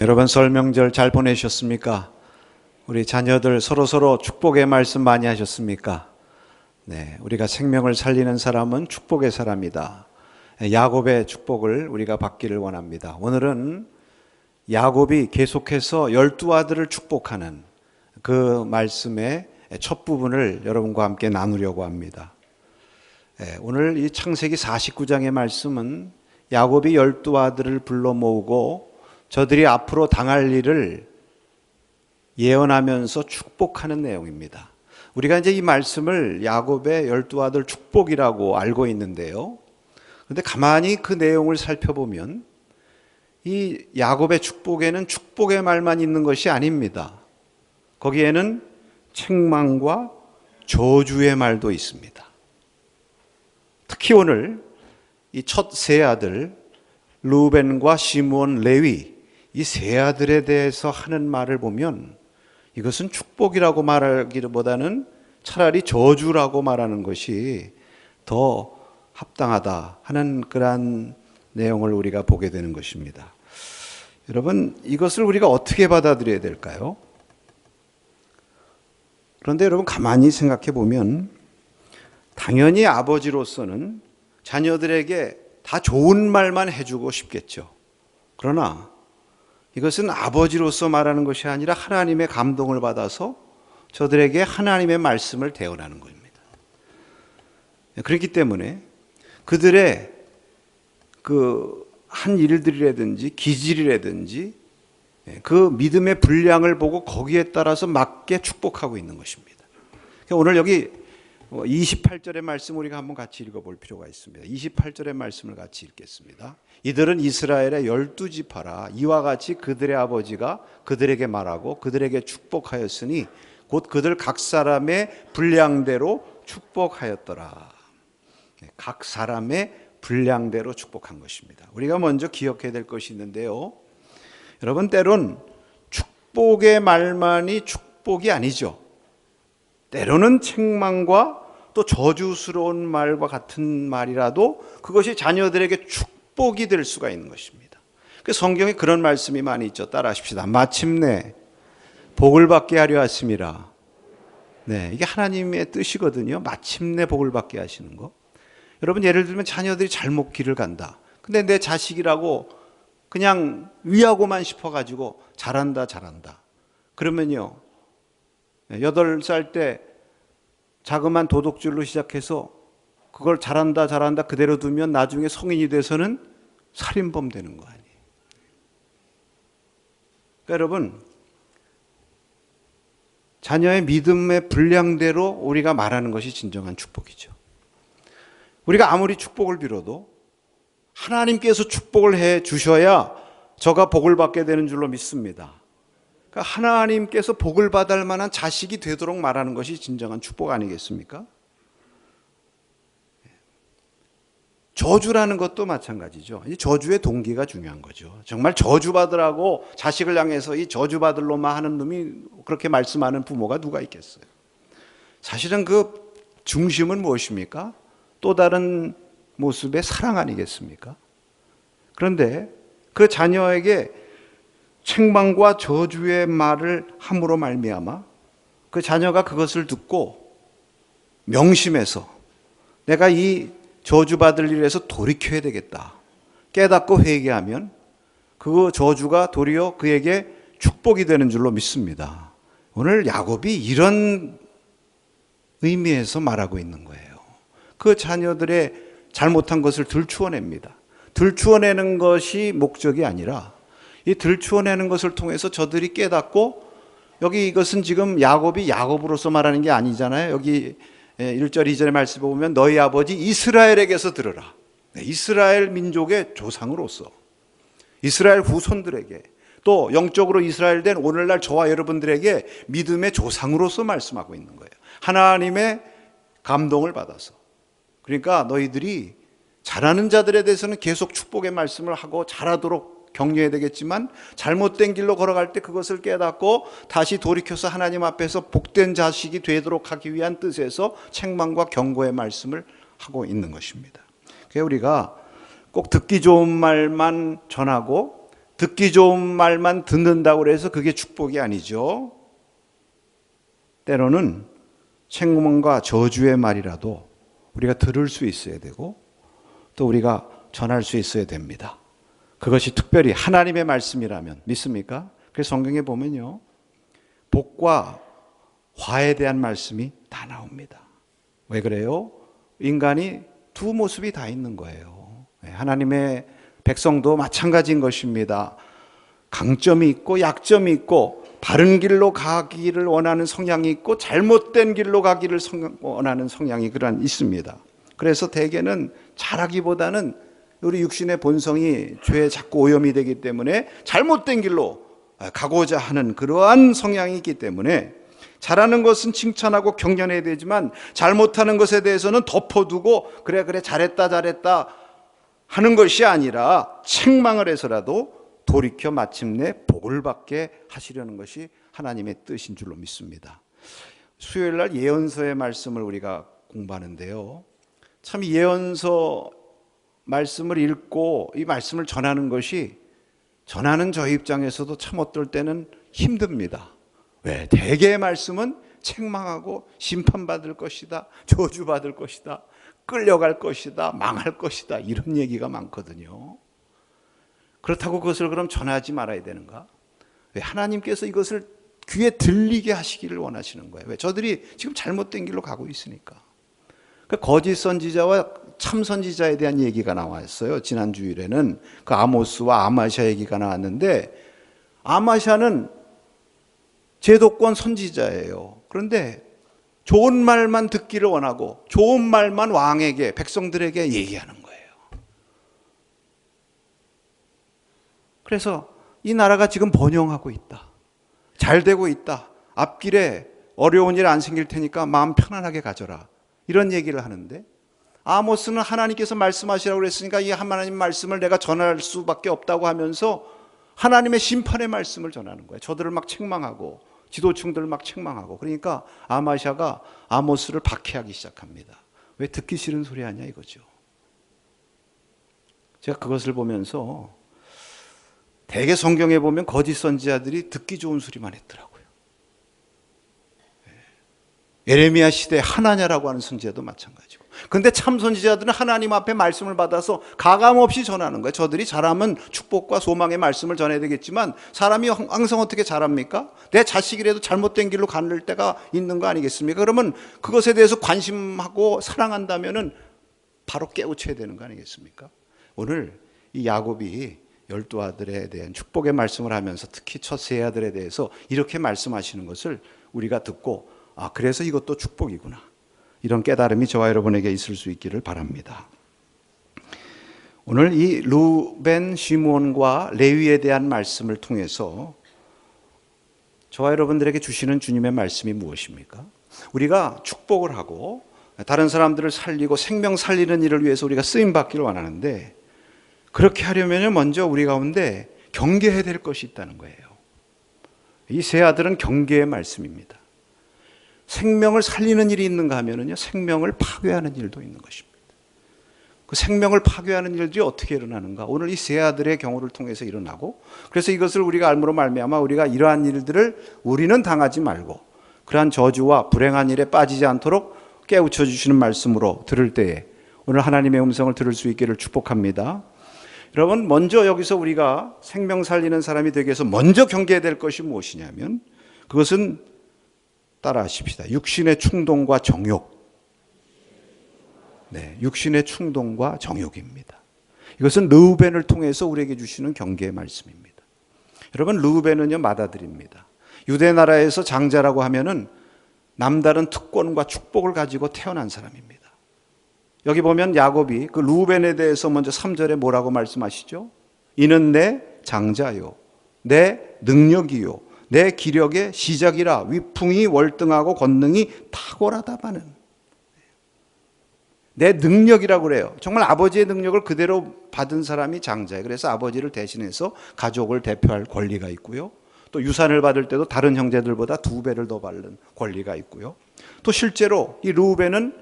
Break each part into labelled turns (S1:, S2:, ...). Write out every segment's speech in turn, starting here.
S1: 여러분 설 명절 잘 보내셨습니까? 우리 자녀들 서로 축복의 말씀 많이 하셨습니까? 네, 우리가 생명을 살리는 사람은 축복의 사람이다. 야곱의 축복을 우리가 받기를 원합니다. 오늘은 야곱이 계속해서 12아들을 축복하는 그 말씀의 첫 부분을 여러분과 함께 나누려고 합니다. 오늘 이 창세기 49장의 말씀은 야곱이 12아들을 불러 모으고 저들이 앞으로 당할 일을 예언하면서 축복하는 내용입니다. 우리가 이제 이 말씀을 야곱의 12아들 축복이라고 알고 있는데요. 그런데 가만히 그 내용을 살펴보면 이 야곱의 축복에는 축복의 말만 있는 것이 아닙니다. 거기에는 책망과 저주의 말도 있습니다. 특히 오늘 이 첫 세 아들 루벤과 시므온, 레위 이 세 아들에 대해서 하는 말을 보면 이것은 축복이라고 말하기보다는 차라리 저주라고 말하는 것이 더 합당하다 하는 그러한 내용을 우리가 보게 되는 것입니다. 여러분, 이것을 우리가 어떻게 받아들여야 될까요? 그런데 여러분 가만히 생각해 보면 당연히 아버지로서는 자녀들에게 다 좋은 말만 해주고 싶겠죠. 그러나 이것은 아버지로서 말하는 것이 아니라 하나님의 감동을 받아서 저들에게 하나님의 말씀을 대언하는 겁니다. 그렇기 때문에 그들의 그 한 일들이라든지 기질이라든지 그 믿음의 분량을 보고 거기에 따라서 맞게 축복하고 있는 것입니다. 오늘 여기 28절의 말씀 우리가 한번 같이 읽어볼 필요가 있습니다. 28절의 말씀을 같이 읽겠습니다. 이들은 이스라엘의 12지파라. 이와 같이 그들의 아버지가 그들에게 말하고 그들에게 축복하였으니 곧 그들 각 사람의 분량대로 축복하였더라. 각 사람의 분량대로 축복한 것입니다. 우리가 먼저 기억해야 될 것이 있는데요. 여러분, 때론 축복의 말만이 축복이 아니죠. 때로는 책망과 또 저주스러운 말과 같은 말이라도 그것이 자녀들에게 축복이 될 수가 있는 것입니다. 성경에 그런 말씀이 많이 있죠. 따라하십시다. 마침내 복을 받게 하려 하심이라. 네, 이게 하나님의 뜻이거든요. 마침내 복을 받게 하시는 거. 여러분, 예를 들면 자녀들이 잘못 길을 간다. 근데 내 자식이라고 그냥 위하고만 싶어가지고 잘한다. 그러면요, 8살 때 자그마한 도둑질로 시작해서 그걸 잘한다 그대로 두면 나중에 성인이 돼서는 살인범 되는 거 아니에요. 그러니까 여러분, 자녀의 믿음의 분량대로 우리가 말하는 것이 진정한 축복이죠. 우리가 아무리 축복을 빌어도 하나님께서 축복을 해 주셔야 저가 복을 받게 되는 줄로 믿습니다. 그러니까 하나님께서 복을 받을 만한 자식이 되도록 말하는 것이 진정한 축복 아니겠습니까? 저주라는 것도 마찬가지죠. 이 저주의 동기가 중요한 거죠. 정말 저주받으라고 자식을 향해서 이 저주받을 놈만 하는 놈이 그렇게 말씀하는 부모가 누가 있겠어요? 사실은 그 중심은 무엇입니까? 또 다른 모습의 사랑 아니겠습니까? 그런데 그 자녀에게 책망과 저주의 말을 함으로 말미암아 그 자녀가 그것을 듣고 명심해서 내가 이 저주받을 일에서 돌이켜야 되겠다 깨닫고 회개하면 그 저주가 도리어 그에게 축복이 되는 줄로 믿습니다. 오늘 야곱이 이런 의미에서 말하고 있는 거예요. 그 자녀들의 잘못한 것을 들추어냅니다. 들추어내는 것이 목적이 아니라 이 들추어내는 것을 통해서 저들이 깨닫고, 여기 이것은 지금 야곱이 야곱으로서 말하는 게 아니잖아요. 여기 1절 2절의 말씀을 보면 너희 아버지 이스라엘에게서 들으라. 이스라엘 민족의 조상으로서, 이스라엘 후손들에게, 또 영적으로 이스라엘된 오늘날 저와 여러분들에게 믿음의 조상으로서 말씀하고 있는 거예요. 하나님의 감동을 받아서. 그러니까 너희들이 잘하는 자들에 대해서는 계속 축복의 말씀을 하고 잘하도록 격려해야 되겠지만 잘못된 길로 걸어갈 때 그것을 깨닫고 다시 돌이켜서 하나님 앞에서 복된 자식이 되도록 하기 위한 뜻에서 책망과 경고의 말씀을 하고 있는 것입니다. 그래서 우리가 꼭 듣기 좋은 말만 전하고 듣기 좋은 말만 듣는다고 해서 그게 축복이 아니죠. 때로는 책망과 저주의 말이라도 우리가 들을 수 있어야 되고 또 우리가 전할 수 있어야 됩니다. 그것이 특별히 하나님의 말씀이라면 믿습니까? 그래서 성경에 보면요, 복과 화에 대한 말씀이 다 나옵니다. 왜 그래요? 인간이 두 모습이 다 있는 거예요. 하나님의 백성도 마찬가지인 것입니다. 강점이 있고 약점이 있고 바른 길로 가기를 원하는 성향이 있고 잘못된 길로 가기를 원하는 성향이 있습니다. 그래서 대개는 잘하기보다는 우리 육신의 본성이 죄에 자꾸 오염이 되기 때문에 잘못된 길로 가고자 하는 그러한 성향이 있기 때문에 잘하는 것은 칭찬하고 격려해야 되지만 잘못하는 것에 대해서는 덮어두고 그래 잘했다 하는 것이 아니라 책망을 해서라도 돌이켜 마침내 복을 받게 하시려는 것이 하나님의 뜻인 줄로 믿습니다. 수요일 날 예언서의 말씀을 우리가 공부하는데요, 참 예언서 말씀을 읽고 이 말씀을 전하는 것이 전하는 저 입장에서도 참 어떨 때는 힘듭니다. 왜? 대개의 말씀은 책망하고 심판받을 것이다, 저주받을 것이다, 끌려갈 것이다, 망할 것이다, 이런 얘기가 많거든요. 그렇다고 그것을 그럼 전하지 말아야 되는가? 왜? 하나님께서 이것을 귀에 들리게 하시기를 원하시는 거예요. 왜? 저들이 지금 잘못된 길로 가고 있으니까. 거짓 선지자와 참 선지자에 대한 얘기가 나왔어요. 지난 주일에는 그 아모스와 아마샤 얘기가 나왔는데, 아마샤는 제도권 선지자예요. 그런데 좋은 말만 듣기를 원하고 좋은 말만 왕에게, 백성들에게 얘기하는 거예요. 그래서 이 나라가 지금 번영하고 있다, 잘 되고 있다, 앞길에 어려운 일 안 생길 테니까 마음 편안하게 가져라, 이런 얘기를 하는데, 아모스는 하나님께서 말씀하시라고 그랬으니까 이 하나님 말씀을 내가 전할 수밖에 없다고 하면서 하나님의 심판의 말씀을 전하는 거예요. 저들을 막 책망하고 지도층들을 막 책망하고. 그러니까 아마샤가 아모스를 박해하기 시작합니다. 왜 듣기 싫은 소리 하냐 이거죠. 제가 그것을 보면서 대개 성경에 보면 거짓 선지자들이 듣기 좋은 소리만 했더라고요. 예레미야 시대 하나냐라고 하는 선지자도 마찬가지고. 그런데 참 선지자들은 하나님 앞에 말씀을 받아서 가감없이 전하는 거예요. 저들이 잘하면 축복과 소망의 말씀을 전해야 되겠지만 사람이 항상 어떻게 잘합니까? 내 자식이라도 잘못된 길로 가는 때가 있는 거 아니겠습니까? 그러면 그것에 대해서 관심하고 사랑한다면은 바로 깨우쳐야 되는 거 아니겠습니까? 오늘 이 야곱이 12아들에 대한 축복의 말씀을 하면서 특히 첫 세 아들에 대해서 이렇게 말씀하시는 것을 우리가 듣고, 아, 그래서 이것도 축복이구나, 이런 깨달음이 저와 여러분에게 있을 수 있기를 바랍니다. 오늘 이 루벤, 시므온과 레위에 대한 말씀을 통해서 저와 여러분들에게 주시는 주님의 말씀이 무엇입니까? 우리가 축복을 하고 다른 사람들을 살리고 생명 살리는 일을 위해서 우리가 쓰임받기를 원하는데, 그렇게 하려면 먼저 우리 가운데 경계해야 될 것이 있다는 거예요. 이 세 아들은 경계의 말씀입니다. 생명을 살리는 일이 있는가 하면요, 생명을 파괴하는 일도 있는 것입니다. 그 생명을 파괴하는 일들이 어떻게 일어나는가? 오늘 이 세 아들의 경우를 통해서 일어나고, 그래서 이것을 우리가 알므로 말미암아 우리가 이러한 일들을 우리는 당하지 말고 그러한 저주와 불행한 일에 빠지지 않도록 깨우쳐 주시는 말씀으로 들을 때에 오늘 하나님의 음성을 들을 수 있기를 축복합니다. 여러분, 먼저 여기서 우리가 생명 살리는 사람이 되기 위해서 먼저 경계해야 될 것이 무엇이냐면, 그것은 따라하십시다. 육신의 충동과 정욕. 네, 육신의 충동과 정욕입니다. 이것은 르우벤을 통해서 우리에게 주시는 경계의 말씀입니다. 여러분, 르우벤은요, 맏아들입니다. 유대 나라에서 장자라고 하면은 남다른 특권과 축복을 가지고 태어난 사람입니다. 여기 보면 야곱이 그 르우벤에 대해서 먼저 3절에 뭐라고 말씀하시죠? 이는 내 장자요, 내 능력이요, 내 기력의 시작이라, 위풍이 월등하고 권능이 탁월하다마는. 내 능력이라고 그래요. 정말 아버지의 능력을 그대로 받은 사람이 장자예요. 그래서 아버지를 대신해서 가족을 대표할 권리가 있고요. 또 유산을 받을 때도 다른 형제들보다 2배를 더 받는 권리가 있고요. 또 실제로 이 르우벤은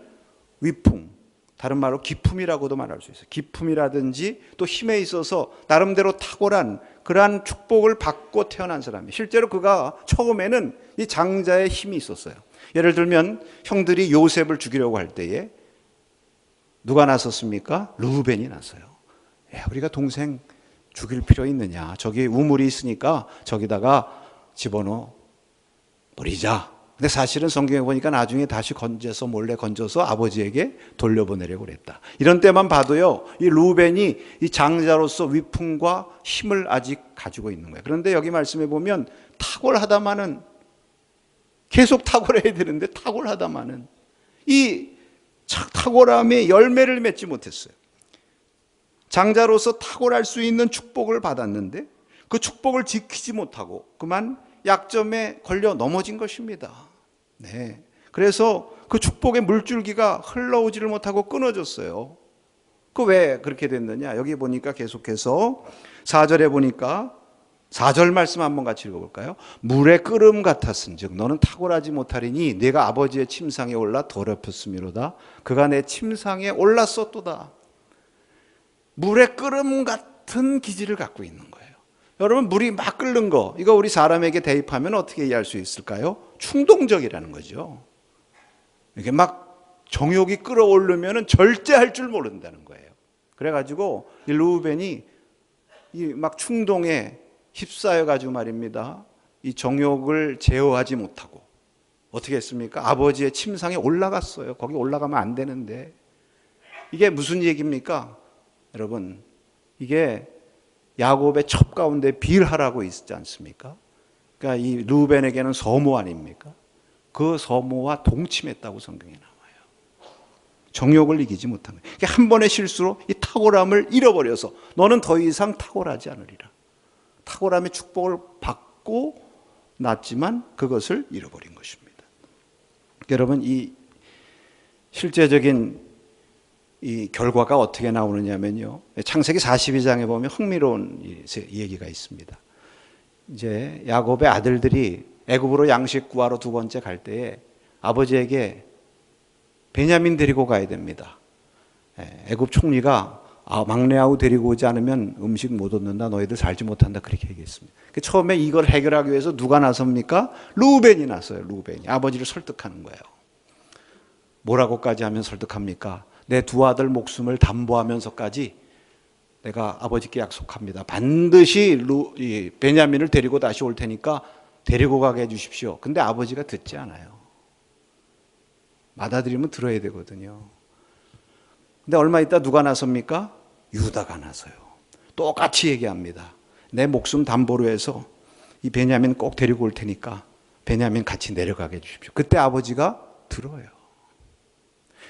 S1: 위풍, 다른 말로 기품이라고도 말할 수 있어요. 기품이라든지 또 힘에 있어서 나름대로 탁월한 그러한 축복을 받고 태어난 사람이. 실제로 그가 처음에는 이 장자의 힘이 있었어요. 예를 들면 형들이 요셉을 죽이려고 할 때에 누가 나섰습니까? 르우벤이 나서요. 야, 우리가 동생 죽일 필요 있느냐? 저기 우물이 있으니까 저기다가 집어넣어 버리자. 근데 사실은 성경에 보니까 나중에 다시 건져서 몰래 건져서 아버지에게 돌려보내려고 그랬다. 이런 때만 봐도요, 이 르우벤이 이 장자로서 위풍과 힘을 아직 가지고 있는 거예요. 그런데 여기 말씀해 보면 탁월하다마는, 계속 탁월해야 되는데 탁월하다마는 이 탁월함의 열매를 맺지 못했어요. 장자로서 탁월할 수 있는 축복을 받았는데 그 축복을 지키지 못하고 그만 약점에 걸려 넘어진 것입니다. 네. 그래서 그 축복의 물줄기가 흘러오지를 못하고 끊어졌어요. 그 왜 그렇게 됐느냐? 여기 보니까 계속해서 4절에 보니까 4절 말씀 한번 같이 읽어볼까요? 물의 끓음 같았은즉 너는 탁월하지 못하리니 내가 아버지의 침상에 올라 더럽혔음이로다. 그가 내 침상에 올랐었도다. 물의 끓음 같은 기질을 갖고 있는 거예요. 여러분, 물이 막 끓는 거, 이거 우리 사람에게 대입하면 어떻게 이해할 수 있을까요? 충동적이라는 거죠. 이게 막 정욕이 끓어오르면 절제할 줄 모른다는 거예요. 그래가지고 이 르우벤이 이 막 충동에 휩싸여가지고 말입니다, 이 정욕을 제어하지 못하고 어떻게 했습니까? 아버지의 침상에 올라갔어요. 거기 올라가면 안 되는데. 이게 무슨 얘기입니까? 여러분, 이게 야곱의 첩 가운데 빌하라고 있지 않습니까? 그러니까 이 르우벤에게는 서모 아닙니까? 그 서모와 동침했다고 성경에 나와요. 정욕을 이기지 못한 거예요. 그러니까 한 번의 실수로 이 탁월함을 잃어버려서 너는 더 이상 탁월하지 않으리라. 탁월함의 축복을 받고 났지만 그것을 잃어버린 것입니다. 여러분, 이 실제적인 이 결과가 어떻게 나오느냐면요, 창세기 42장에 보면 흥미로운 얘기가 있습니다. 이제 야곱의 아들들이 애굽으로 양식 구하러 두 번째 갈 때에 아버지에게 베냐민 데리고 가야 됩니다. 애굽 총리가 막내아우 데리고 오지 않으면 음식 못 얻는다, 너희들 살지 못한다, 그렇게 얘기했습니다. 처음에 이걸 해결하기 위해서 누가 나섭니까? 르우벤이 나서요. 르우벤이 아버지를 설득하는 거예요. 뭐라고까지 하면 설득합니까? 내 두 아들 목숨을 담보하면서까지 내가 아버지께 약속합니다. 반드시 베냐민을 데리고 다시 올 테니까 데리고 가게 해주십시오. 근데 아버지가 듣지 않아요. 받아들이면 들어야 되거든요. 근데 얼마 있다 누가 나섭니까? 유다가 나서요. 똑같이 얘기합니다. 내 목숨 담보로 해서 이 베냐민 꼭 데리고 올 테니까 베냐민 같이 내려가게 해주십시오. 그때 아버지가 들어요.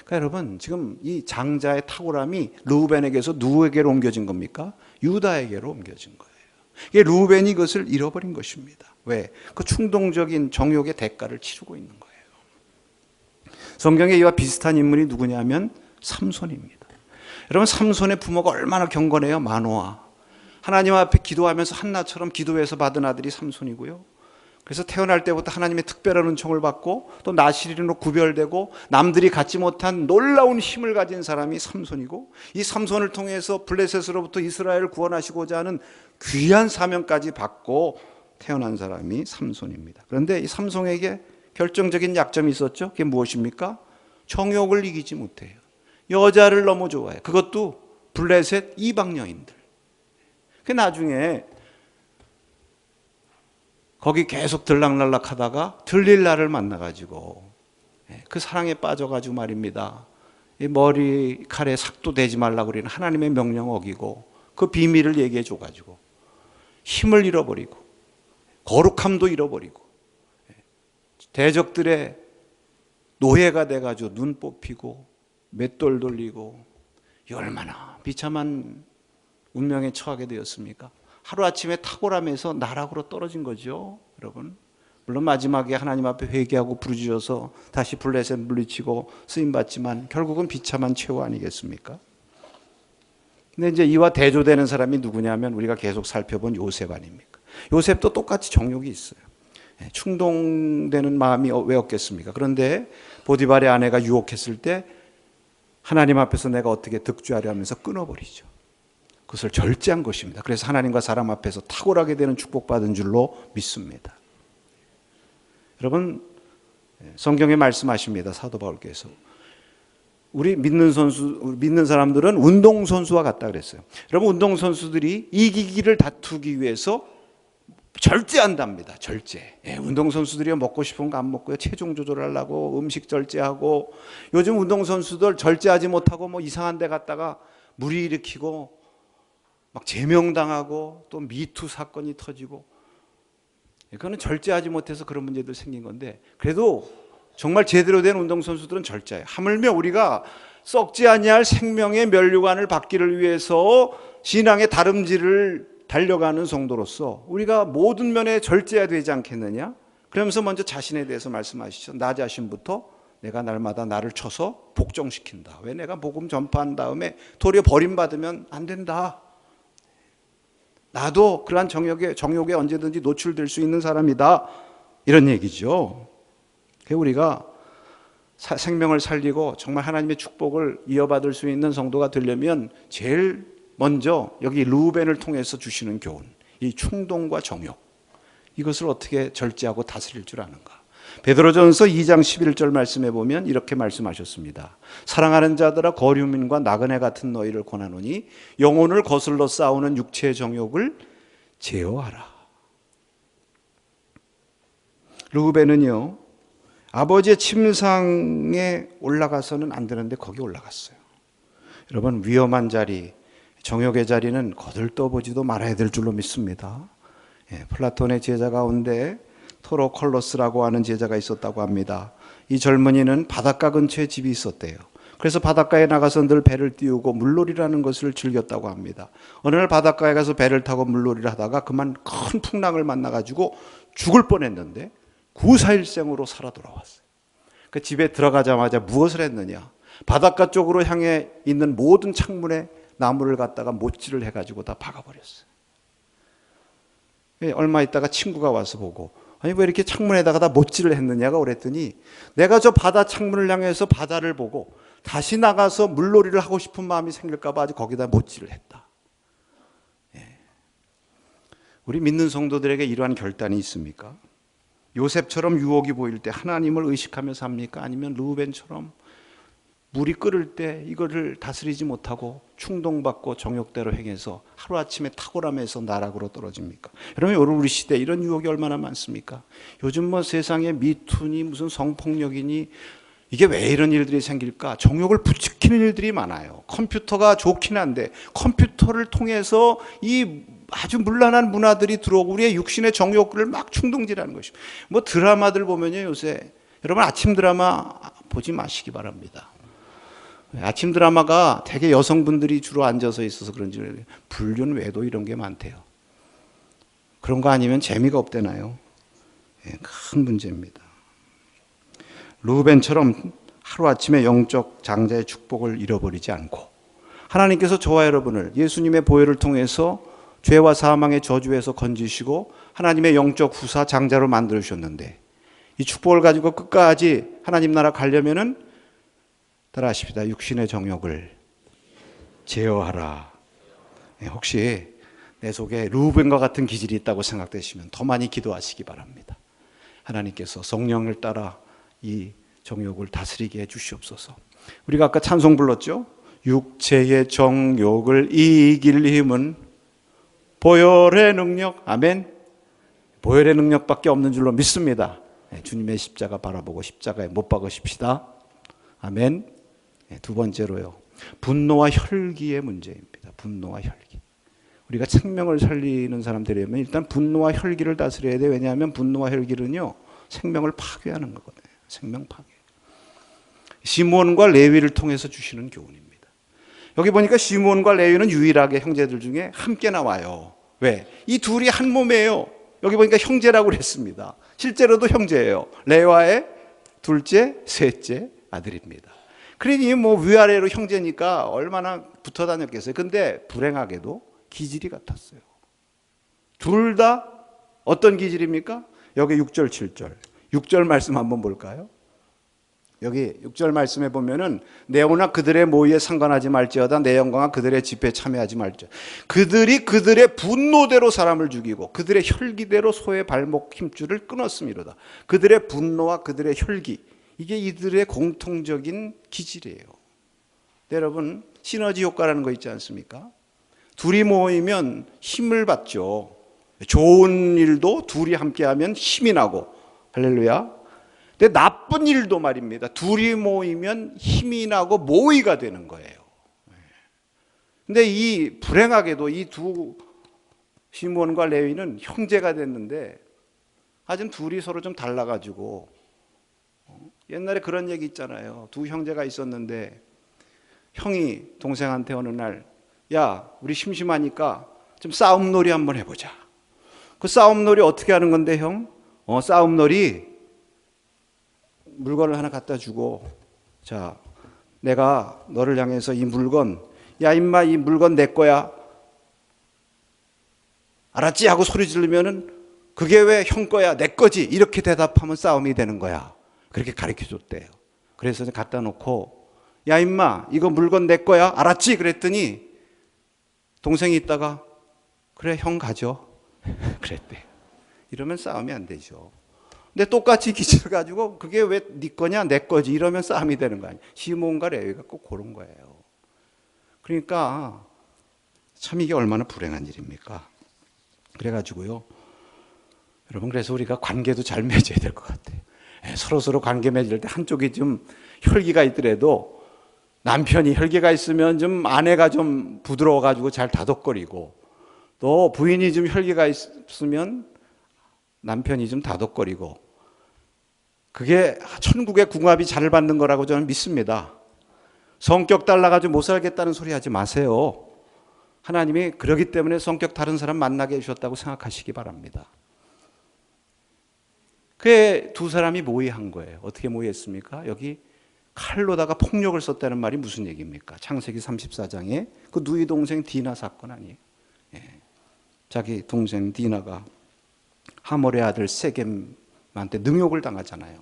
S1: 그러니까 여러분, 지금 이 장자의 탁월함이 르우벤에게서 누구에게로 옮겨진 겁니까? 유다에게로 옮겨진 거예요. 이게 르우벤이 이것을 잃어버린 것입니다. 왜? 그 충동적인 정욕의 대가를 치르고 있는 거예요. 성경에 이와 비슷한 인물이 누구냐면 삼손입니다. 여러분, 삼손의 부모가 얼마나 경건해요? 마노아. 하나님 앞에 기도하면서 한나처럼 기도해서 받은 아들이 삼손이고요. 그래서 태어날 때부터 하나님의 특별한 은총을 받고 또 나시린으로 구별되고 남들이 갖지 못한 놀라운 힘을 가진 사람이 삼손이고, 이 삼손을 통해서 블레셋으로부터 이스라엘을 구원하시고자 하는 귀한 사명까지 받고 태어난 사람이 삼손입니다. 그런데 이 삼손에게 결정적인 약점이 있었죠. 그게 무엇입니까? 정욕을 이기지 못해요. 여자를 너무 좋아해요. 그것도 블레셋 이방 여인들. 그 나중에 거기 계속 들락날락 하다가 들릴라를 만나가지고 그 사랑에 빠져가지고 말입니다, 이 머리칼에 삭도 대지 말라고 그러는 하나님의 명령 어기고 그 비밀을 얘기해 줘가지고 힘을 잃어버리고 거룩함도 잃어버리고 대적들의 노예가 돼가지고 눈 뽑히고 맷돌 돌리고, 이 얼마나 비참한 운명에 처하게 되었습니까? 하루아침에 탁월함에서 나락으로 떨어진 거죠, 여러분. 물론 마지막에 하나님 앞에 회개하고 부르짖어서 다시 블레셋 물리치고 쓰임받지만 결국은 비참한 최후 아니겠습니까? 근데 이제 이와 대조되는 사람이 누구냐면 우리가 계속 살펴본 요셉 아닙니까? 요셉도 똑같이 정욕이 있어요. 충동되는 마음이 왜 없겠습니까? 그런데 보디발의 아내가 유혹했을 때 하나님 앞에서 내가 어떻게 득주하려 하면서 끊어버리죠. 그것을 절제한 것입니다. 그래서 하나님과 사람 앞에서 탁월하게 되는 축복받은 줄로 믿습니다. 여러분, 성경에 말씀하십니다. 사도 바울께서 우리 믿는 사람들은 운동선수와 같다 그랬어요. 여러분, 운동선수들이 이기기를 다투기 위해서 절제한답니다. 절제. 운동선수들이 먹고 싶은 거 안 먹고요. 체중 조절하려고 음식 절제하고, 요즘 운동선수들 절제하지 못하고 뭐 이상한 데 갔다가 무리 일으키고 막 제명당하고 또 미투 사건이 터지고, 그거는 절제하지 못해서 그런 문제들 생긴 건데, 그래도 정말 제대로 된 운동선수들은 절제해요. 하물며 우리가 썩지 아니할 생명의 면류관을 받기를 위해서 신앙의 다름질을 달려가는 성도로서 우리가 모든 면에 절제해야 되지 않겠느냐? 그러면서 먼저 자신에 대해서 말씀하시죠. 나 자신부터 내가 날마다 나를 쳐서 복종시킨다. 왜? 내가 복음 전파한 다음에 도리어 버림받으면 안 된다. 나도 그러한 정욕에 언제든지 노출될 수 있는 사람이다. 이런 얘기죠. 우리가 생명을 살리고 정말 하나님의 축복을 이어받을 수 있는 성도가 되려면 제일 먼저 여기 르우벤을 통해서 주시는 교훈, 이 충동과 정욕, 이것을 어떻게 절제하고 다스릴 줄 아는가. 베드로전서 2장 11절 말씀에 보면 이렇게 말씀하셨습니다. 사랑하는 자들아, 거류민과 나그네 같은 너희를 권하노니 영혼을 거슬러 싸우는 육체의 정욕을 제어하라. 르우벤은요, 아버지의 침상에 올라가서는 안 되는데 거기 올라갔어요. 여러분, 위험한 자리, 정욕의 자리는 거들떠보지도 말아야 될 줄로 믿습니다. 플라톤의 제자 가운데 토로콜로스라고 하는 제자가 있었다고 합니다. 이 젊은이는 바닷가 근처에 집이 있었대요. 그래서 바닷가에 나가서 늘 배를 띄우고 물놀이라는 것을 즐겼다고 합니다. 어느 날 바닷가에 가서 배를 타고 물놀이를 하다가 그만 큰 풍랑을 만나가지고 죽을 뻔했는데 구사일생으로 살아 돌아왔어요. 그 집에 들어가자마자 무엇을 했느냐? 바닷가 쪽으로 향해 있는 모든 창문에 나무를 갖다가 못질을 해가지고 다 박아버렸어요. 얼마 있다가 친구가 와서 보고, 아니 왜 이렇게 창문에다가 다 못질을 했느냐고 그랬더니, 내가 저 바다 창문을 향해서 바다를 보고 다시 나가서 물놀이를 하고 싶은 마음이 생길까 봐 아주 거기다 못질을 했다. 우리 믿는 성도들에게 이러한 결단이 있습니까? 요셉처럼 유혹이 보일 때 하나님을 의식하며 삽니까? 아니면 르우벤처럼 물이 끓을 때 이거를 다스리지 못하고 충동받고 정욕대로 행해서 하루아침에 탁월함에서 나락으로 떨어집니까? 여러분, 우리 시대에 이런 유혹이 얼마나 많습니까? 요즘 뭐 세상에 미투니 무슨 성폭력이니 이게 왜 이런 일들이 생길까? 정욕을 부추기는 일들이 많아요. 컴퓨터가 좋긴 한데 컴퓨터를 통해서 이 아주 문란한 문화들이 들어오고 우리의 육신의 정욕을 막 충동질하는 것입니다. 뭐 드라마들 보면요, 요새 여러분 아침 드라마 보지 마시기 바랍니다. 아침 드라마가 대개 여성분들이 주로 앉아서 있어서 그런지 불륜 외도 이런 게 많대요. 그런 거 아니면 재미가 없대나요? 큰 문제입니다. 르우벤처럼 하루아침에 영적 장자의 축복을 잃어버리지 않고, 하나님께서 저와 여러분을 예수님의 보혈을 통해서 죄와 사망의 저주에서 건지시고 하나님의 영적 후사 장자로 만들어주셨는데, 이 축복을 가지고 끝까지 하나님 나라 가려면은 따라하십시다. 육신의 정욕을 제어하라. 혹시 내 속에 르우벤과 같은 기질이 있다고 생각되시면 더 많이 기도하시기 바랍니다. 하나님께서 성령을 따라 이 정욕을 다스리게 해주시옵소서. 우리가 아까 찬송 불렀죠? 육체의 정욕을 이길 힘은 보혈의 능력. 아멘. 보혈의 능력밖에 없는 줄로 믿습니다. 주님의 십자가 바라보고 십자가에 못 박으십시다. 아멘. 두 번째로요, 분노와 혈기의 문제입니다. 분노와 혈기. 우리가 생명을 살리는 사람들이라면 일단 분노와 혈기를 다스려야 돼요. 왜냐하면 분노와 혈기는요, 생명을 파괴하는 거거든요. 생명 파괴. 시므온과 레위를 통해서 주시는 교훈입니다. 여기 보니까 시므온과 레위는 유일하게 형제들 중에 함께 나와요. 왜? 이 둘이 한 몸이에요. 여기 보니까 형제라고 그랬습니다. 실제로도 형제예요. 레와의 둘째, 셋째 아들입니다. 그러니 뭐 위아래로 형제니까 얼마나 붙어 다녔겠어요. 근데 불행하게도 기질이 같았어요. 둘 다 어떤 기질입니까? 여기 6절, 7절. 6절 말씀 한번 볼까요? 여기 6절 말씀에 보면은 내 영혼아 그들의 모의에 상관하지 말지어다 내 영광아 그들의 집회에 참여하지 말지어다. 그들이 그들의 분노대로 사람을 죽이고 그들의 혈기대로 소의 발목 힘줄을 끊었음이로다. 그들의 분노와 그들의 혈기, 이게 이들의 공통적인 기질이에요. 여러분, 시너지 효과라는 거 있지 않습니까? 둘이 모이면 힘을 받죠. 좋은 일도 둘이 함께하면 힘이 나고, 할렐루야. 근데 나쁜 일도 말입니다. 둘이 모이면 힘이 나고 모의가 되는 거예요. 근데 이 불행하게도 이 두 시몬과 레위는 형제가 됐는데 아직 둘이 서로 좀 달라가지고, 옛날에 그런 얘기 있잖아요. 두 형제가 있었는데 형이 동생한테 어느 날, 야, 우리 심심하니까 좀 싸움놀이 한번 해보자. 그 싸움놀이 어떻게 하는 건데 형? 싸움놀이 물건을 하나 갖다 주고, 자, 내가 너를 향해서 이 물건, 야 임마 이 물건 내 거야, 알았지? 하고 소리 지르면은 그게 왜 형 거야 내 거지 이렇게 대답하면 싸움이 되는 거야. 그렇게 가르쳐 줬대요. 그래서 갖다 놓고, 야 임마 이거 물건 내 거야 알았지? 그랬더니 동생이 있다가 그래 형 가져 그랬대. 이러면 싸움이 안 되죠. 근데 똑같이 기질 가지고 그게 왜 네 거냐 내 거지 이러면 싸움이 되는 거 아니에요. 시몬과 레위가 꼭 그런 거예요. 그러니까 참 이게 얼마나 불행한 일입니까? 그래가지고요, 여러분, 그래서 우리가 관계도 잘 맺어야 될 것 같아요. 서로 관계 맺을 때 한쪽이 좀 혈기가 있더라도, 남편이 혈기가 있으면 좀 아내가 좀 부드러워가지고 잘 다독거리고, 또 부인이 좀 혈기가 있으면 남편이 좀 다독거리고, 그게 천국의 궁합이 잘 받는 거라고 저는 믿습니다. 성격 달라가지고 못 살겠다는 소리 하지 마세요. 하나님이 그러기 때문에 성격 다른 사람 만나게 해주셨다고 생각하시기 바랍니다. 그게 두 사람이 모의한 거예요. 어떻게 모의했습니까? 여기 칼로다가 폭력을 썼다는 말이 무슨 얘기입니까? 창세기 34장에 그 누이 동생 디나 사건 아니에요? 자기 동생 디나가 하몰의 아들 세겜한테 능욕을 당하잖아요.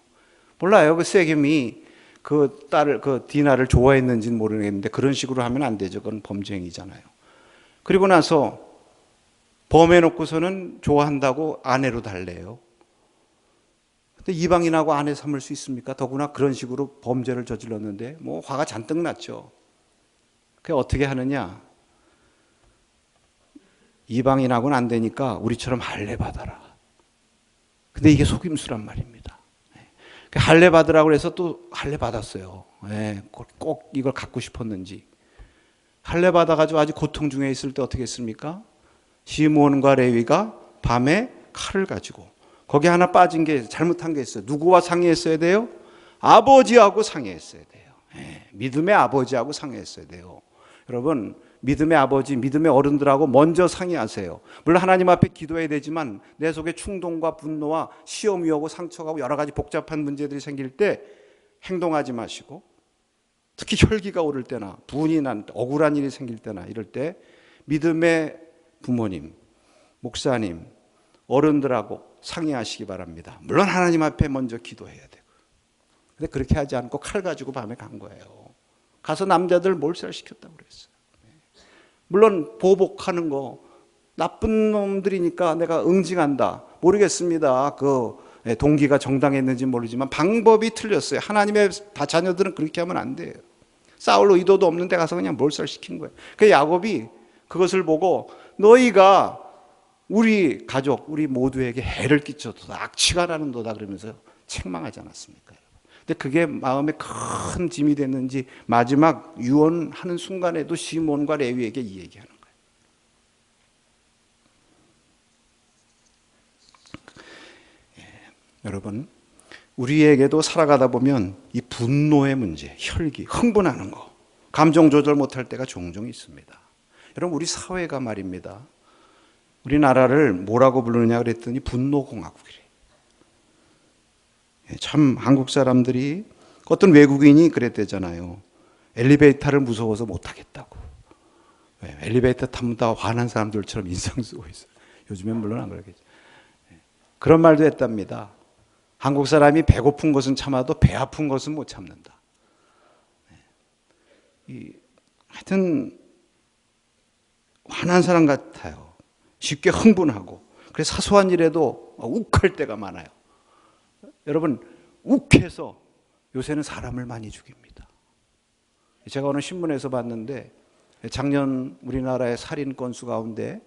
S1: 몰라요. 그 세겜이 그 딸을, 그 디나를 좋아했는지는 모르겠는데 그런 식으로 하면 안 되죠. 그건 범죄행위잖아요. 그리고 나서 범해놓고서는 좋아한다고 아내로 달래요. 근데 이방인하고 아내 삼을 수 있습니까? 더구나 그런 식으로 범죄를 저질렀는데 뭐 화가 잔뜩 났죠. 그게 어떻게 하느냐? 이방인하고는 안 되니까 우리처럼 할례 받아라. 근데 이게 속임수란 말입니다. 할례 받으라고 해서 또 할례 받았어요. 꼭 이걸 갖고 싶었는지. 할례 받아가지고 아주 고통 중에 있을 때 어떻게 했습니까? 시몬과 레위가 밤에 칼을 가지고, 거기 하나 빠진 게, 잘못한 게 있어요. 누구와 상의했어야 돼요? 아버지하고 상의했어야 돼요. 믿음의 아버지하고 상의했어야 돼요. 여러분, 믿음의 아버지, 믿음의 어른들하고 먼저 상의하세요. 물론 하나님 앞에 기도해야 되지만 내 속에 충동과 분노와 시험이 오고 상처가 오고 여러 가지 복잡한 문제들이 생길 때 행동하지 마시고, 특히 혈기가 오를 때나 분이 난 억울한 일이 생길 때나 이럴 때 믿음의 부모님, 목사님, 어른들하고 상의하시기 바랍니다. 물론 하나님 앞에 먼저 기도해야 되고. 근데 그렇게 하지 않고 칼 가지고 밤에 간 거예요. 가서 남자들 몰살시켰다고 그랬어요. 물론 보복하는 거, 나쁜 놈들이니까 내가 응징한다. 모르겠습니다. 그 동기가 정당했는지 모르지만 방법이 틀렸어요. 하나님의 다 자녀들은 그렇게 하면 안 돼요. 싸울 의도도 없는데 가서 그냥 몰살시킨 거예요. 그 야곱이 그것을 보고 너희가 우리 가족, 우리 모두에게 해를 끼쳐도다, 악취가 나는도다 그러면서 책망하지 않았습니까? 근데 그게 마음에 큰 짐이 됐는지 마지막 유언하는 순간에도 시몬과 레위에게 이 얘기하는 거예요. 여러분, 우리에게도 살아가다 보면 이 분노의 문제, 혈기, 흥분하는 거, 감정 조절 못할 때가 종종 있습니다. 여러분, 우리 사회가 말입니다. 우리나라를 뭐라고 부르느냐 그랬더니 분노공화국이래요. 참 한국 사람들이, 어떤 외국인이 그랬대잖아요. 엘리베이터를 무서워서 못하겠다고. 엘리베이터 타면 다 화난 사람들처럼 인상 쓰고 있어요. 요즘엔 물론 안 그러겠죠. 그런 말도 했답니다. 한국 사람이 배고픈 것은 참아도 배 아픈 것은 못 참는다. 하여튼 화난 사람 같아요. 쉽게 흥분하고. 그래서 사소한 일에도 욱할 때가 많아요. 여러분, 욱해서 요새는 사람을 많이 죽입니다. 제가 오늘 신문에서 봤는데 작년 우리나라의 살인 건수 가운데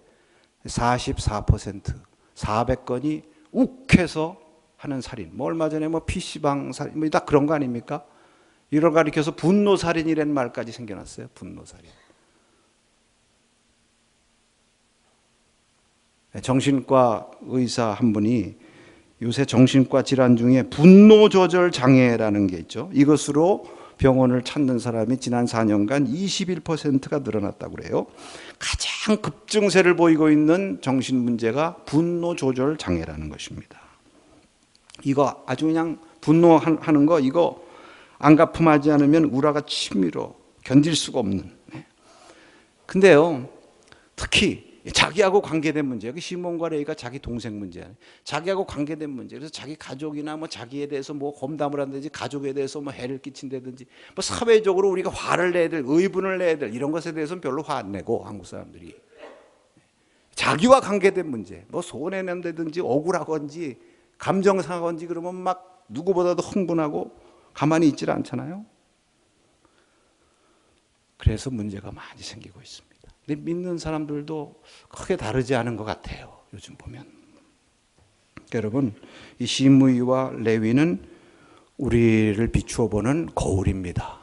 S1: 44%, 400건이 욱해서 하는 살인. 뭐 얼마 전에 뭐 PC방 살인, 뭐 다 그런 거 아닙니까? 이걸 가리켜서 분노살인이라는 말까지 생겨났어요. 분노살인. 정신과 의사 한 분이 요새 정신과 질환 중에 분노 조절 장애라는 게 있죠. 이것으로 병원을 찾는 사람이 지난 4년간 21%가 늘어났다고 그래요. 가장 급증세를 보이고 있는 정신 문제가 분노 조절 장애라는 것입니다. 이거 아주 그냥 분노하는 거 이거 안가품하지 않으면 우라가 치밀어 견딜 수가 없는. 근데요, 특히 자기하고 관계된 문제, 여기 시몬과 레이가 자기 동생 문제야. 자기하고 관계된 문제. 그래서 자기 가족이나 뭐 자기에 대해서 뭐 험담을 한다든지 가족에 대해서 뭐 해를 끼친다든지 뭐 사회적으로 우리가 화를 내야 될, 의분을 내야 될 이런 것에 대해서는 별로 화 안 내고 한국 사람들이. 자기와 관계된 문제, 뭐 손해낸다든지 억울하건지 감정 상하건지 그러면 막 누구보다도 흥분하고 가만히 있질 않잖아요. 그래서 문제가 많이 생기고 있습니다. 근데 믿는 사람들도 크게 다르지 않은 것 같아요. 요즘 보면. 여러분, 이 시므이와 레위는 우리를 비추어 보는 거울입니다.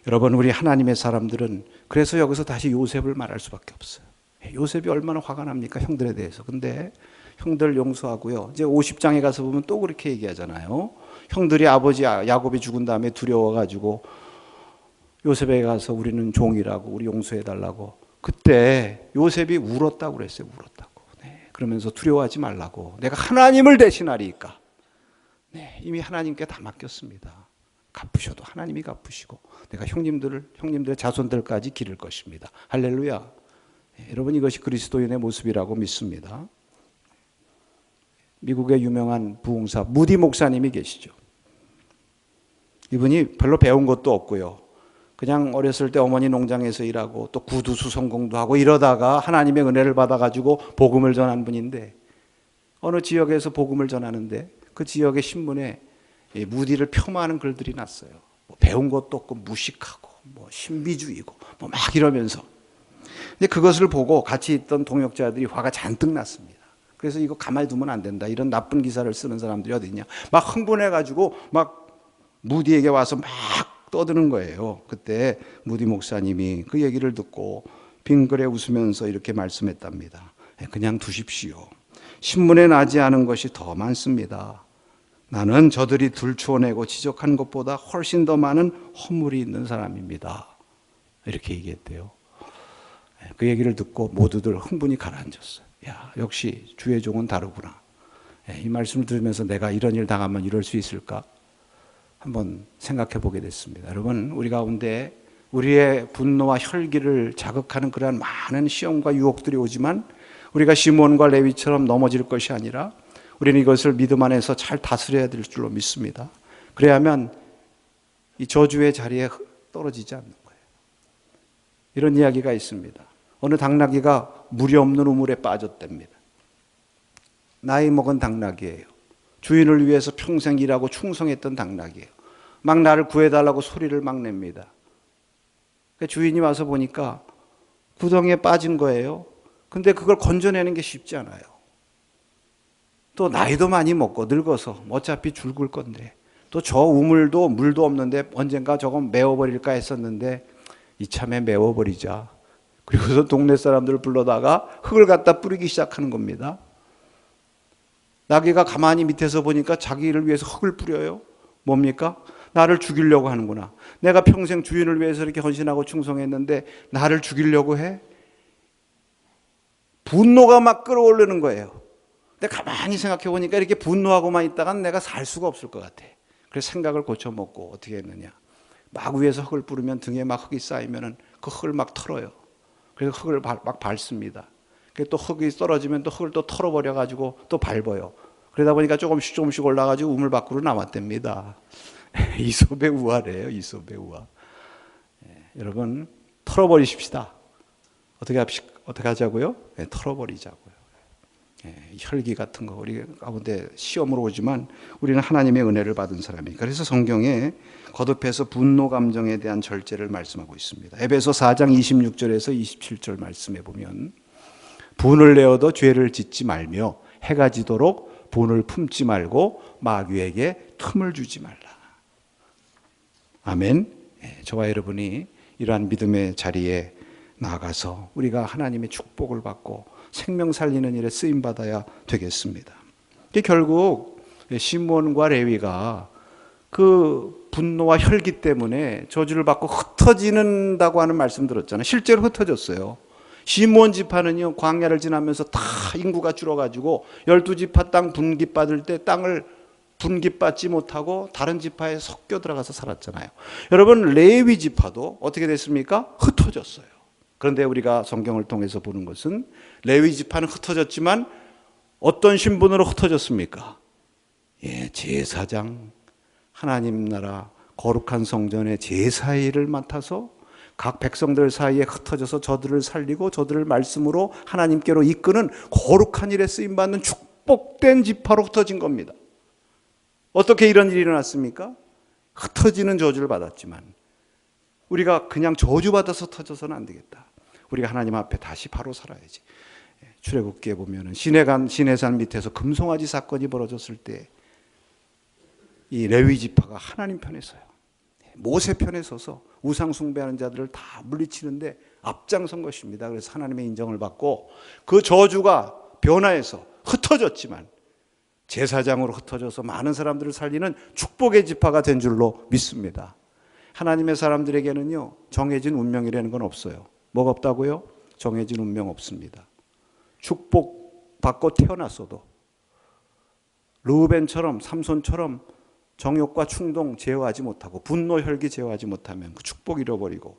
S1: 여러분, 우리 하나님의 사람들은 그래서 여기서 다시 요셉을 말할 수밖에 없어요. 요셉이 얼마나 화가 납니까? 형들에 대해서. 근데 형들 용서하고요. 이제 50장에 가서 보면 또 그렇게 얘기하잖아요. 형들이 아버지 야곱이 죽은 다음에 두려워가지고 요셉에게 가서 우리는 종이라고 우리 용서해달라고. 그때 요셉이 울었다고 그랬어요. 울었다고. 네, 그러면서 두려워하지 말라고. 내가 하나님을 대신하리까. 네, 이미 하나님께 다 맡겼습니다. 갚으셔도 하나님이 갚으시고 내가 형님들의 자손들까지 기를 것입니다. 할렐루야. 네, 여러분 이것이 그리스도인의 모습이라고 믿습니다. 미국의 유명한 부흥사 무디 목사님이 계시죠. 이분이 별로 배운 것도 없고요. 그냥 어렸을 때 어머니 농장에서 일하고 또 구두수 성공도 하고 이러다가 하나님의 은혜를 받아가지고 복음을 전한 분인데 어느 지역에서 복음을 전하는데 그 지역의 신문에 무디를 폄하하는 글들이 났어요. 뭐 배운 것도 없고 무식하고 뭐 신비주의고 뭐 막 이러면서. 근데 그것을 보고 같이 있던 동역자들이 화가 잔뜩 났습니다. 그래서 이거 가만히 두면 안 된다. 이런 나쁜 기사를 쓰는 사람들이 어디 있냐. 막 흥분해가지고 막 무디에게 와서 막 떠드는 거예요. 그때 무디 목사님이 그 얘기를 듣고 빙그레 웃으면서 이렇게 말씀했답니다. 그냥 두십시오. 신문에 나지 않은 것이 더 많습니다. 나는 저들이 들추어내고 지적한 것보다 훨씬 더 많은 허물이 있는 사람입니다. 이렇게 얘기했대요. 그 얘기를 듣고 모두들 흥분이 가라앉았어요. 야, 역시 주의 종은 다르구나. 이 말씀을 들으면서 내가 이런 일 당하면 이럴 수 있을까? 한번 생각해 보게 됐습니다. 여러분, 우리 가운데 우리의 분노와 혈기를 자극하는 그러한 많은 시험과 유혹들이 오지만 우리가 시몬과 레위처럼 넘어질 것이 아니라 우리는 이것을 믿음 안에서 잘 다스려야 될 줄로 믿습니다. 그래야만 이 저주의 자리에 떨어지지 않는 거예요. 이런 이야기가 있습니다. 어느 당나귀가 물이 없는 우물에 빠졌답니다. 나이 먹은 당나귀예요. 주인을 위해서 평생 일하고 충성했던 당나귀예요. 막 나를 구해달라고 소리를 막 냅니다. 주인이 와서 보니까 구덩이에 빠진 거예요. 근데 그걸 건져내는 게 쉽지 않아요. 또 나이도 많이 먹고 늙어서 어차피 죽을 건데 또 저 우물도 물도 없는데 언젠가 저건 메워버릴까 했었는데 이참에 메워버리자. 그리고서 동네 사람들을 불러다가 흙을 갖다 뿌리기 시작하는 겁니다. 나귀가 가만히 밑에서 보니까 자기를 위해서 흙을 뿌려요. 뭡니까? 나를 죽이려고 하는구나. 내가 평생 주인을 위해서 이렇게 헌신하고 충성했는데 나를 죽이려고 해? 분노가 막 끌어오르는 거예요. 근데 가만히 생각해 보니까 이렇게 분노하고만 있다간 내가 살 수가 없을 것 같아. 그래서 생각을 고쳐먹고 어떻게 했느냐. 막 위에서 흙을 뿌리면 등에 막 흙이 쌓이면 그 흙을 막 털어요. 그래서 흙을 막 밟습니다. 또 흙이 떨어지면 또 흙을 또 털어버려가지고 또 밟아요. 그러다 보니까 조금씩 올라가지고 우물 밖으로 나왔답니다. 이솝의 우화래요. 이솝의 우화. 여러분 털어버리십시다. 어떻게 하자고요? 털어버리자고요. 혈기 같은 거 우리 가운데 시험으로 오지만 우리는 하나님의 은혜를 받은 사람이니까. 그래서 성경에 거듭해서 분노 감정에 대한 절제를 말씀하고 있습니다. 에베소 4장 26절에서 27절 말씀해 보면 분을 내어도 죄를 짓지 말며 해가 지도록 분을 품지 말고 마귀에게 틈을 주지 말라. 아멘. 저와 여러분이 이러한 믿음의 자리에 나아가서 우리가 하나님의 축복을 받고 생명 살리는 일에 쓰임 받아야 되겠습니다. 결국 시므온과 레위가 그 분노와 혈기 때문에 저주를 받고 흩어지는다고 하는 말씀 들었잖아요. 실제로 흩어졌어요. 시므온 지파는요, 광야를 지나면서 다 인구가 줄어가지고 12지파 땅 분깃받을 때 땅을 분깃받지 못하고 다른 지파에 섞여 들어가서 살았잖아요. 여러분 레위 지파도 어떻게 됐습니까? 흩어졌어요. 그런데 우리가 성경을 통해서 보는 것은 레위 지파는 흩어졌지만 어떤 신분으로 흩어졌습니까? 제사장, 하나님 나라 거룩한 성전의 제사의 일을 맡아서 각 백성들 사이에 흩어져서 저들을 살리고 저들을 말씀으로 하나님께로 이끄는 거룩한 일에 쓰임받는 축복된 지파로 흩어진 겁니다. 어떻게 이런 일이 일어났습니까? 흩어지는 저주를 받았지만 우리가 그냥 저주받아서 흩어져서는 안 되겠다. 우리가 하나님 앞에 다시 바로 살아야지. 출애굽기에 보면은 시내산 밑에서 금송아지 사건이 벌어졌을 때 이 레위 지파가 하나님 편에 서요. 모세 편에 서서 우상 숭배하는 자들을 다 물리치는데 앞장선 것입니다. 그래서 하나님의 인정을 받고 그 저주가 변화해서 흩어졌지만 제사장으로 흩어져서 많은 사람들을 살리는 축복의 지파가 된 줄로 믿습니다. 하나님의 사람들에게는요, 정해진 운명이라는 건 없어요. 뭐가 없다고요? 정해진 운명 없습니다. 축복받고 태어났어도 르우벤처럼 삼손처럼 정욕과 충동 제어하지 못하고 분노 혈기 제어하지 못하면 그 축복 잃어버리고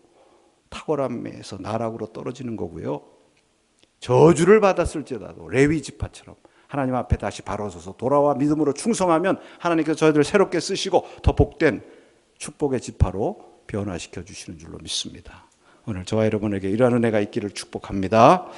S1: 탁월함에서 나락으로 떨어지는 거고요. 저주를 받았을지라도 레위 지파처럼 하나님 앞에 다시 바로 서서 돌아와 믿음으로 충성하면 하나님께서 저희들을 새롭게 쓰시고 더 복된 축복의 지파로 변화시켜 주시는 줄로 믿습니다. 오늘 저와 여러분에게 이러한 은혜가 있기를 축복합니다.